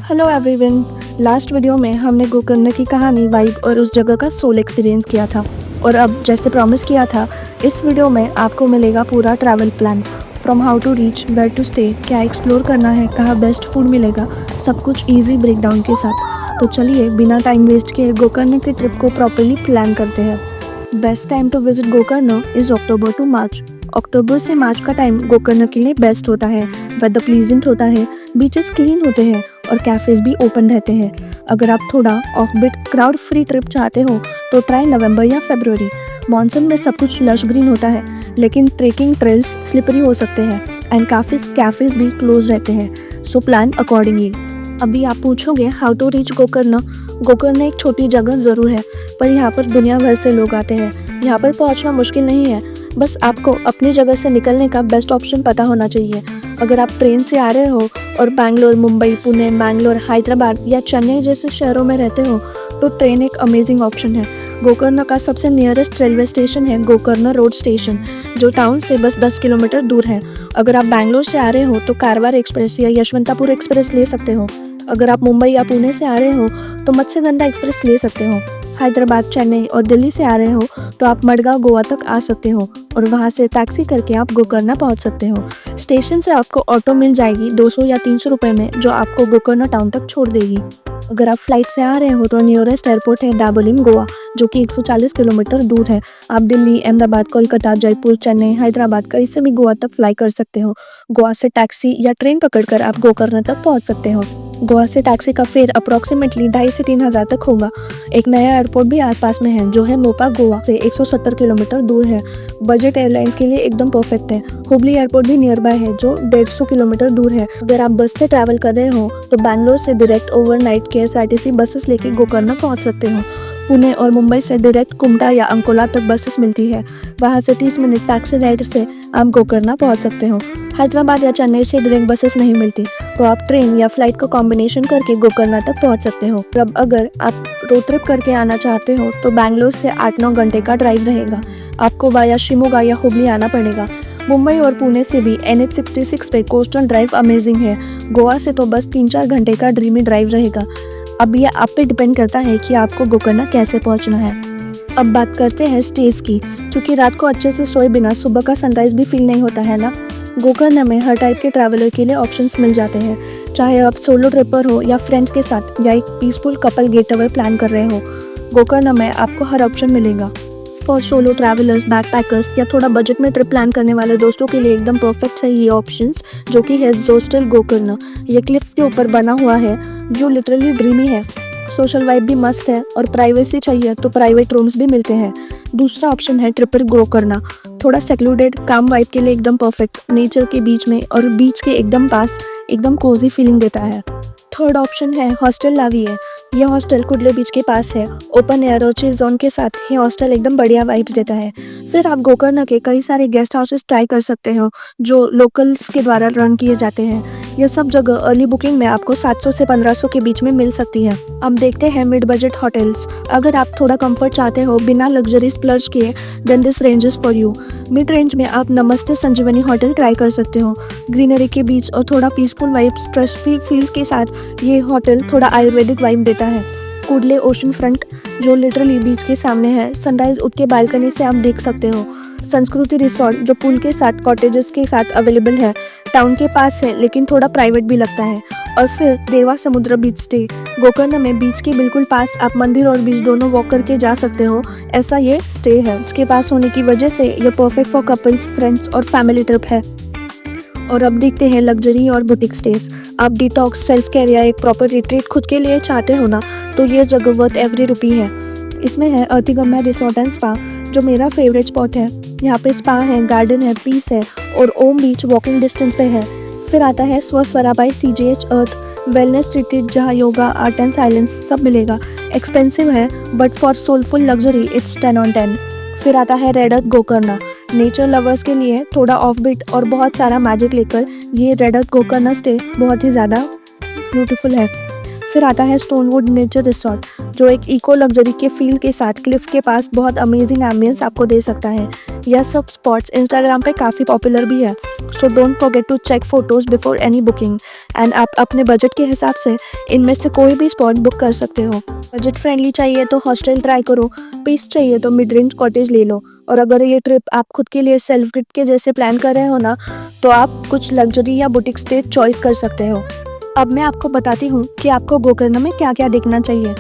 Hello everyone. Last video में हमने गोकर्ण की कहानी, वाइब और उस जगह का सोल एक्सपीरियंस किया था। और अब जैसे प्रॉमिस किया था, इस वीडियो में आपको मिलेगा पूरा travel plan, from how to reach, where to stay, क्या एक्सप्लोर करना है, कहाँ बेस्ट फूड मिलेगा, सब कुछ इजी ब्रेकडाउन के साथ। तो चलिए बिना टाइम वेस्ट किए गोकर्ण की ट्रिप को प्रॉपर्ली प्लान करते हैं। Best time to visit Gokarna is October to March. October से मार्च का टाइम गोकर्ण के लिए बेस्ट होता है। वेदर प्लीजेंट होता है, बीचेस क्लीन होते हैं और कैफेज भी ओपन रहते हैं। अगर आप थोड़ा off beat crowd free trip चाहते हो तो ट्राई नवंबर या फरवरी। मॉनसून में सब कुछ लश ग्रीन होता है, लेकिन ट्रेकिंग ट्रेल्स स्लिपरी हो सकते हैं एंड काफ़ी कैफेज भी क्लोज रहते हैं। So plan accordingly. अभी आप पूछोगे how to reach Gokarna. Gokarna एक छोटी जगह ज़रूर है, पर यहाँ पर दुनिया भर से लोग आते हैं। यहाँ पर पहुँचना मुश्किल नहीं है, बस आपको अपनी जगह से निकलने का बेस्ट ऑप्शन पता होना चाहिए। अगर आप ट्रेन से आ रहे हो और बैंगलोर, मुंबई, पुणे, मैंगलोर, हैदराबाद या चेन्नई जैसे शहरों में रहते हो तो ट्रेन एक अमेजिंग ऑप्शन है। गोकर्ण का सबसे नियरेस्ट रेलवे स्टेशन है गोकर्ण रोड स्टेशन, जो टाउन से बस 10 किलोमीटर दूर है। अगर आप बैंगलोर से आ रहे हो तो कारवार एक्सप्रेस या यशवंतापुर एक्सप्रेस ले सकते हो। अगर आप मुंबई या पुणे से आ रहे हो तो मत्स्यगंधा एक्सप्रेस ले सकते हो। हैदराबाद, चेन्नई और दिल्ली से आ रहे हो तो आप मडगांव, गोवा तक आ सकते हो और वहाँ से टैक्सी करके आप गोकर्ण पहुँच सकते हो। स्टेशन से आपको ऑटो मिल जाएगी 200 या 300 रुपये में, जो आपको गोकर्ण टाउन तक छोड़ देगी। अगर आप फ्लाइट से आ रहे हो तो नियरेस्ट एयरपोर्ट है दाबोलिम, गोवा, जो कि 140 किलोमीटर दूर है। आप दिल्ली, अहमदाबाद, कोलकाता, जयपुर, चेन्नई, हैदराबाद कहीं से भी गोवा तक फ्लाई कर सकते हो। गोवा से टैक्सी या ट्रेन पकड़कर आप गोकर्ण तक पहुँच सकते हो। गोवा से टैक्सी का फेयर अप्रॉक्सीमेटली 2,500 से 3,000 तक होगा। एक नया एयरपोर्ट भी आसपास में है, जो है मोपा, गोवा से 170 किलोमीटर दूर है। बजट एयरलाइंस के लिए एकदम परफेक्ट है। हुबली एयरपोर्ट भी नियर बाय है, जो 150 किलोमीटर दूर है। अगर आप बस से ट्रैवल कर रहे हो तो बैंगलोर से डायरेक्ट ओवरनाइट KSRTC बसेस लेके गोकर्ण पहुंच सकते हो। पुणे और मुंबई से डायरेक्ट कुमटा या अंकोला तक बसेस मिलती है। वहाँ से 30 मिनट टैक्सी राइड से आप गोकर्ण पहुंच सकते हो। हैदराबाद या चेन्नई से डायरेक्ट बसेस नहीं मिलती तो आप ट्रेन या फ्लाइट का कॉम्बिनेशन करके गोकर्ण तक पहुंच सकते हो। अब अगर आप रोड ट्रिप करके आना चाहते हो तो बैंगलोर से 8-9 घंटे का ड्राइव रहेगा। आपको वाया शिमोगा या हुबली आना पड़ेगा। मुंबई और पुणे से भी NH66 पे कोस्टल ड्राइव अमेजिंग है। गोवा से तो बस 3-4 घंटे का ड्रीमी ड्राइव रहेगा। अब ये आप पे डिपेंड करता है कि आपको गोकर्ण कैसे पहुंचना है। अब बात करते हैं स्टेज की, क्योंकि रात को अच्छे से सोए बिना सुबह का सनराइज भी फील नहीं होता है ना। गोकर्ण में हर टाइप के ट्रैवलर के लिए ऑप्शंस मिल जाते हैं, चाहे आप सोलो ट्रिपर हो या फ्रेंड्स के साथ या एक peaceful couple get away plan कर रहे हो। गोकर्ण में आपको हर ऑप्शन मिलेगा। फॉर सोलो ट्रैवलर्स, बैकपैकर्स या थोड़ा बजट में ट्रिप प्लान करने वाले दोस्तों के लिए एकदम परफेक्ट है ये ऑप्शंस, जो कि है जोस्टल गोकर्ण। ये क्लिफ्स के ऊपर बना हुआ है, जो लिटरली ड्रीमी है। सोशल वाइब भी मस्त है और प्राइवेसी चाहिए तो प्राइवेट रूम्स भी मिलते हैं। दूसरा ऑप्शन है ट्रिपर गोकर्ण, थोड़ा सेक्लूडेड काम वाइब के लिए एकदम परफेक्ट, नेचर के बीच में और बीच के एकदम पास, एकदम कोजी फीलिंग देता है। थर्ड ऑप्शन है हॉस्टल लाविये। यह हॉस्टल कुडले बीच के पास है। ओपन एयर और चिल जोन के साथ ये हॉस्टल एकदम बढ़िया वाइब्स देता है। फिर आप गोकर्ण के कई सारे गेस्ट हाउसेस ट्राई कर सकते हो, जो लोकल्स के द्वारा रन किए जाते हैं। यह सब जगह अर्ली बुकिंग में आपको 700 से 1500 के बीच में मिल सकती है। अब देखते हैं मिड बजट होटल्स। अगर आप थोड़ा कंफर्ट चाहते हो बिना लग्जरी स्प्लर्ज किए, then this range is for you. Mid range में आप नमस्ते संजीवनी होटल ट्राई कर सकते हो। ग्रीनरी के बीच और थोड़ा peaceful vibe, stress free feel के साथ ये होटल थोड़ा आयुर्वेदिक वाइब देता है। कुडले ओशन फ्रंट, जो लिटरली बीच के सामने है, सनराइज उठ के बालकनी से आप देख सकते हो। संस्कृति रिसोर्ट, जो पूल के साथ कॉटेजेस के साथ अवेलेबल है, टाउन के पास है लेकिन थोड़ा प्राइवेट भी लगता है। और फिर देवा समुद्र बीच स्टे, गोकर्ण में बीच के बिल्कुल पास आप मंदिर और बीच दोनों वॉक करके जा सकते हो, ऐसा ये स्टे है। इसके पास होने की वजह से ये परफेक्ट फॉर कपल्स, फ्रेंड्स और फैमिली ट्रिप है। और अब देखते हैं लग्जरी और बुटीक स्टेज। आप डिटॉक्स, सेल्फ केयर या एक प्रॉपर रिट्रीट खुद के लिए चाहते हो ना, तो ये जगह वर्थ एवरी रुपी है। इसमें है अर्तिगम्मा रिसोर्ट एंड स्पा, जो मेरा फेवरेट स्पॉट है। यहाँ पे स्पा है, गार्डन है, पीस है और ओम बीच वॉकिंग डिस्टेंस पे है। फिर आता है स्वस्वरा बाय CJH अर्थ, वेलनेस रिट्रीट, जहाँ योगा, आर्ट एंड साइलेंस सब मिलेगा। एक्सपेंसिव है but for soulful luxury it's 10 on 10। फिर आता है रेड अर्थ गोकर्ण, नेचर लवर्स के लिए थोड़ा ऑफ बीट और बहुत सारा मैजिक लेकर ये रेड अर्थ गोकर्ण स्टे बहुत ही ज़्यादा ब्यूटीफुल है। फिर आता है स्टोनवुड नेचर रिसोर्ट, जो एक इको लग्जरी के फील के साथ क्लिफ के पास बहुत अमेजिंग एम्बियंस आपको दे सकता है। यह सब स्पॉट्स इंस्टाग्राम पे काफ़ी पॉपुलर भी है, so don't forget to check photos before any booking. And आप अपने बजट के हिसाब से इनमें से कोई भी स्पॉट बुक कर सकते हो। बजट फ्रेंडली चाहिए तो हॉस्टल ट्राई करो, पीस चाहिए तो मिड रेंज कॉटेज ले लो, और अगर ये ट्रिप आप खुद के लिए सेल्फ गिफ्ट के जैसे प्लान कर रहे हो ना, तो आप कुछ लग्जरी या बुटीक स्टे चॉइस कर सकते हो। अब मैं आपको बताती हूँ कि आपको गोकर्ण में क्या क्या देखना चाहिए।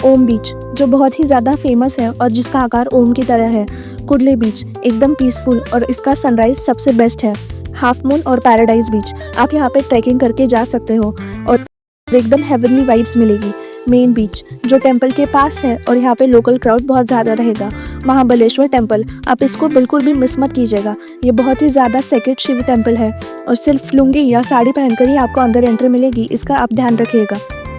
ओम बीच, जो बहुत ही ज़्यादा फेमस है और जिसका आकार ओम की तरह है। कुडले बीच, एकदम पीसफुल और इसका सनराइज सबसे बेस्ट है। हाफ मून और पैराडाइज बीच, आप यहाँ पे ट्रैकिंग करके जा सकते हो और एकदम हेवनली वाइब्स मिलेगी। मेन बीच, जो टेंपल के पास है और यहाँ पे लोकल क्राउड बहुत ज़्यादा रहेगा। महाबलेश्वर टेंपल, आप इसको बिल्कुल भी मिस मत कीजिएगा, ये बहुत ही ज़्यादा सेक्रेड शिव टेंपल है और सिर्फ लुंगी या साड़ी पहनकर ही आपको अंदर एंट्री मिलेगी, इसका आप ध्यान रखिएगा।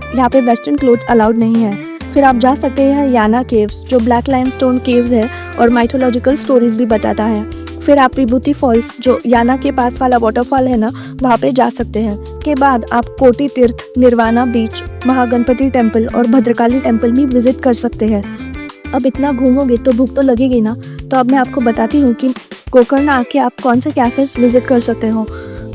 यहाँ पे वेस्टर्न क्लोथ अलाउड नहीं है। फिर आप जा सकते हैं याना केव्स, जो ब्लैक लाइमस्टोन केव्स है और माइथोलॉजिकल स्टोरीज भी बताता है। फिर आप विभूति फॉल्स, जो याना के पास वाला वाटरफॉल है ना, वहाँ पे जा सकते हैं। इसके बाद आप कोटी तीर्थ, निर्वाणा बीच, महागणपति टेम्पल और भद्रकाली टेम्पल भी विजिट कर सकते हैं। अब इतना घूमोगे तो भूख तो लगेगी ना, तो अब मैं आपको बताती हूँ कि गोकर्ण आके आप कौन से कैफ़ेज विजिट कर सकते हो।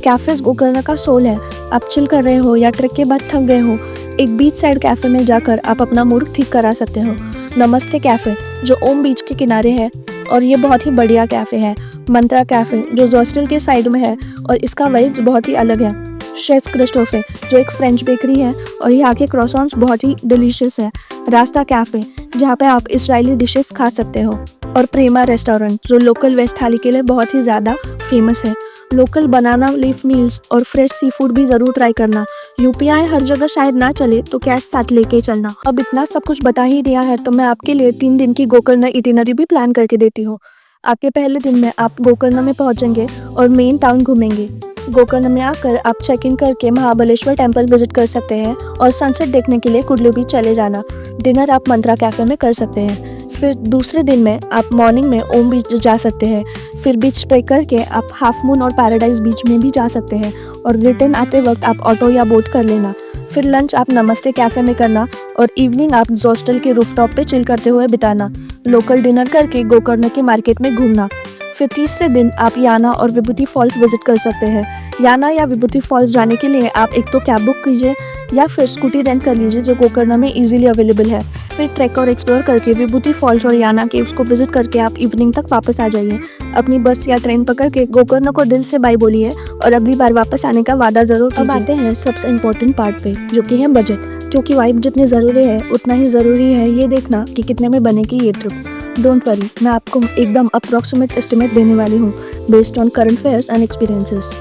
कैफ़ेज गोकर्ण का सोल है। आप चिल कर रहे हो या ट्रैक के बाद थक गए हो, एक बीच साइड कैफ़े में जाकर आप अपना मूड ठीक करा सकते हो। नमस्ते कैफ़े, जो ओम बीच के किनारे है और ये बहुत ही बढ़िया कैफ़े है। मंत्रा कैफ़े, जो हॉस्टल के साइड में है और इसका वाइब्स बहुत ही अलग है। शेफ क्रिस्टोफे, जो एक फ्रेंच बेकरी है और यहाँ के क्रॉसॉन्स बहुत ही डिलीशियस है। रास्ता कैफ़े, जहाँ पे आप इजरायली डिशेस खा सकते हो। और प्रेमा रेस्टोरेंट, जो लोकल वेज थाली के लिए बहुत ही ज़्यादा फेमस है। लोकल बनाना लीफ मील्स और फ्रेश सी फूड भी ज़रूर ट्राई करना। यूपीआई हर जगह शायद ना चले तो कैश साथ लेके चलना। अब इतना सब कुछ बता ही दिया है तो मैं आपके लिए 3 दिन की गोकर्ण इटिनरी भी प्लान करके देती हूँ। आपके पहले दिन में आप गोकर्ण में पहुँचेंगे और मेन टाउन घूमेंगे। गोकर्ण में आकर आप चेक इन करके महाबलेश्वर टेम्पल विजिट कर सकते हैं और सनसेट देखने के लिए कुडली बीच चले जाना। डिनर आप मंत्रा कैफ़े में कर सकते हैं। फिर दूसरे दिन में आप मॉर्निंग में ओम बीच जा सकते हैं। फिर बीच स्टे करके आप हाफ मून और पैराडाइज बीच में भी जा सकते हैं और रिटर्न आते वक्त आप ऑटो या बोट कर लेना। फिर लंच आप नमस्ते कैफ़े में करना और इवनिंग आप हॉस्टल के रूफटॉप पे चिल करते हुए बिताना। लोकल डिनर करके गोकर्ण के मार्केट में घूमना। फिर तीसरे दिन आप याना और विभूति फॉल्स विजिट कर सकते हैं। याना या विभूति फॉल्स जाने के लिए आप एक तो कैब बुक कीजिए या फिर स्कूटी रेंट कर लीजिए, जो गोकर्ण में इजीली अवेलेबल है। फिर ट्रैक और एक्सप्लोर करके विभूति फॉल्स और याना केव्स को विजिट करके आप इवनिंग तक वापस आ जाइए। अपनी बस या ट्रेन पकड़ के गोकर्ण को दिल से बाय बोलिए और अगली बार वापस आने का वादा जरूर कीजिए। अब आते हैं सबसे इम्पोर्टेंट पार्ट पे, जो कि है बजट, क्योंकि वाइब जितनी ज़रूरी है उतना ही ज़रूरी है ये देखना कि कितने में बनेगी ये ट्रिप। डोंट वरी, मैं आपको एकदम अप्रॉक्सीमेट एस्टिमेट देने वाली हूँ based on current fares and experiences.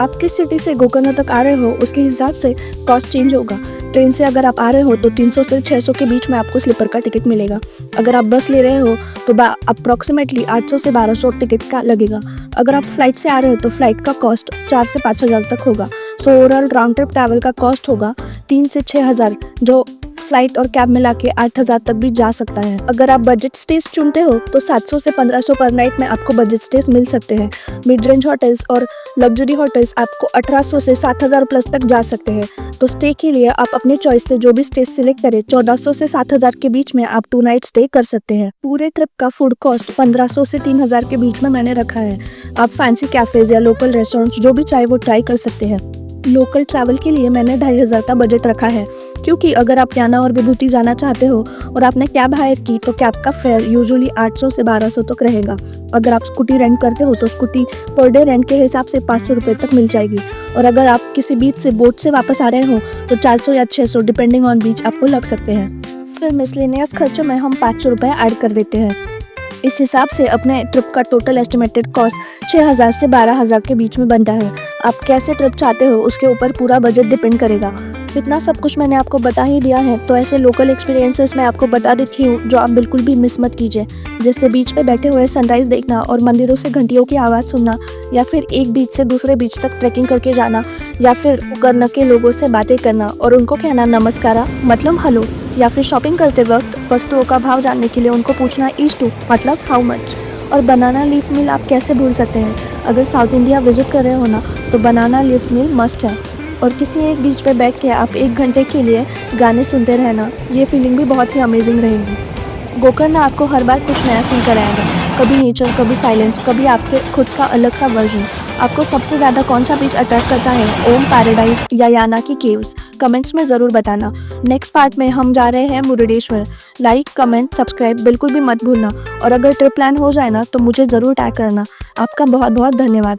आप किस सिटी से गोकर्ण तक आ रहे हो उसके हिसाब से कॉस्ट चेंज होगा। ट्रेन से अगर आप आ रहे हो तो 300 से 600 के बीच में आपको स्लीपर का टिकट मिलेगा। अगर आप बस ले रहे हो तो अप्रॉक्सीमेटली 800 से 1200 टिकट का लगेगा। अगर आप फ्लाइट से आ रहे हो तो फ्लाइट का कॉस्ट 4 से 5 हज़ार तक होगा। So overall round trip travel का कॉस्ट होगा 3 से 6 हज़ार, जो फ्लाइट और कैब मिला के 8,000 तक भी जा सकता है। अगर आप बजट स्टेज चुनते हो तो 700 से 1500 पर नाइट में आपको बजट स्टेज मिल सकते हैं। मिड रेंज होटल्स और लग्जरी होटल्स आपको 1800 से 7000 प्लस तक जा सकते हैं। तो स्टे के लिए आप अपने चॉइस से जो भी स्टेज सिलेक्ट करें, 1400 से 7000 के बीच में आप 2 नाइट स्टे कर सकते हैं। पूरे ट्रिप का फूड कॉस्ट 1500 से 3000 के बीच में मैंने रखा है। आप फैंसी कैफेज या लोकल रेस्टोरेंट्स जो भी चाहे वो ट्राई कर सकते हैं। लोकल ट्रैवल के लिए मैंने 2500 का बजट रखा है, क्योंकि अगर आप याना और विभूति जाना चाहते हो और आपने कैब हायर की तो कैब का फेयर यूजुअली 800 से 1200 तक रहेगा। अगर आप स्कूटी रेंट करते हो तो स्कूटी पर डे रेंट के हिसाब से 500 रुपये तक मिल जाएगी। और अगर आप किसी बीच से बोट से वापस आ रहे हो तो 400 या 600 डिपेंडिंग ऑन बीच आपको लग सकते हैं। फिर मिसलेनियस खर्चों में हम 500 रुपये ऐड कर देते हैं। इस हिसाब से अपने ट्रिप का टोटल एस्टिमेटेड कॉस्ट 6000 से 12000 के बीच में बनता है। आप कैसे ट्रिप चाहते हो उसके ऊपर पूरा बजट डिपेंड करेगा। इतना सब कुछ मैंने आपको बता ही दिया है, तो ऐसे लोकल एक्सपीरियंसेस मैं आपको बता देती हूँ जो आप बिल्कुल भी मिस मत कीजिए, जैसे बीच पे बैठे हुए सनराइज देखना और मंदिरों से घंटियों की आवाज़ सुनना, या फिर एक बीच से दूसरे बीच तक ट्रैकिंग करके जाना, या फिर गोकर्ण के लोगों से बातें करना और उनको कहना नमस्कारा मतलब हेलो, या फिर शॉपिंग करते वक्त वस्तुओं का भाव जानने के लिए उनको पूछना ईस्टू मतलब हाउ मच। और बनाना लीफ मील आप कैसे भूल सकते हैं। अगर साउथ इंडिया विजिट कर रहे हो ना तो बनाना लीफ मील मस्ट है। और किसी एक बीच पे बैठ के आप 1 घंटे के लिए गाने सुनते रहना, ये फीलिंग भी बहुत ही अमेजिंग रहेगी। गोकर्ण आपको हर बार कुछ नया फील कराएगा। कभी नेचर, कभी साइलेंस, कभी आपके खुद का अलग सा वर्जन। आपको सबसे ज़्यादा कौन सा बीच अट्रैक्ट करता है, ओम पैराडाइज या याना की केव्स? कमेंट्स में ज़रूर बताना। नेक्स्ट पार्ट में हम जा रहे हैं मुरुडेश्वर। लाइक, कमेंट, सब्सक्राइब बिल्कुल भी मत भूलना, और अगर ट्रिप प्लान हो जाए ना तो मुझे ज़रूर टैग करना। आपका बहुत बहुत धन्यवाद।